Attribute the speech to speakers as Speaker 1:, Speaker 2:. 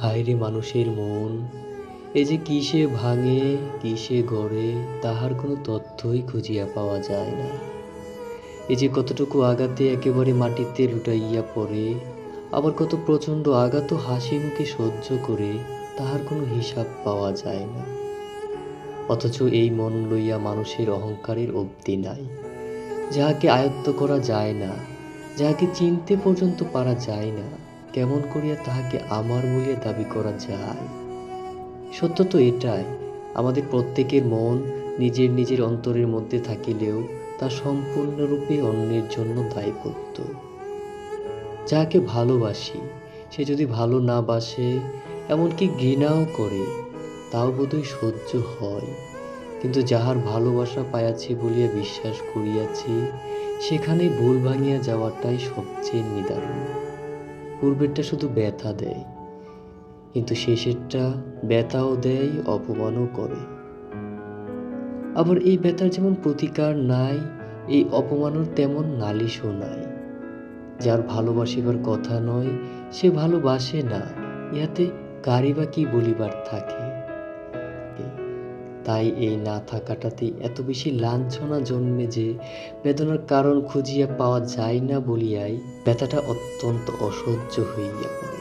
Speaker 1: হায়রে মানুষের মন, এ যে কিসে ভাঙে, কিসে গড়ে, তাহার কোনো তথ্যই খুঁজিয়া পাওয়া যায় না। এ যে কতটুকু আঘাতে একেবারে মাটিতে লুটাইয়া পড়ে, আবার কত প্রচণ্ড আঘাতও হাসিমুখে সহ্য করে, তাহার কোনো হিসাব পাওয়া যায় না। অথচ এই মন লইয়া মানুষের অহংকারের অবধি নাই, যাহাকে আয়ত্ত করা যায় না, যাহাকে চিনতে পর্যন্ত পারা যায় না, কেমন করিয়া তাহাকে আমার বলিয়া দাবি করা যায়? সত্য তো এটাই, আমাদের প্রত্যেকের মন নিজের নিজের অন্তরের মধ্যে থাকিলেও তা সম্পূর্ণরূপে অন্যের জন্য দায়বদ্ধ। যাহাকে ভালোবাসি সে যদি ভালো না বাসে, এমনকি ঘৃণাও করে, তাও বোধহয় সহ্য হয়। কিন্তু যাহার ভালোবাসা পাইয়াছি বলিয়া বিশ্বাস করিয়াছি, সেখানে ভুল ভাঙিয়া যাওয়াটাই সবচেয়ে নিদারুণ। পূর্বেরটা শুধু ব্যথা দেয়, কিন্তু শেষেরটা ব্যথাও দেয়, অপমানও করে। আবার এই ব্যথার যেমন প্রতিকার নাই, এই অপমানের তেমন নালিশও নাই। যার ভালোবাসিবার কথা নয়, সে ভালোবাসে না, ইহাতে কারই বা কি বলিবার থাকে? তাই এই না থাকাটাতেই এত বেশি লাঞ্ছনা জন্মে যে, বেদনার কারণ খুঁজিয়া পাওয়া যায় না বলিয়াই ব্যথাটা অত্যন্ত অসহ্য হইয়া পড়ে।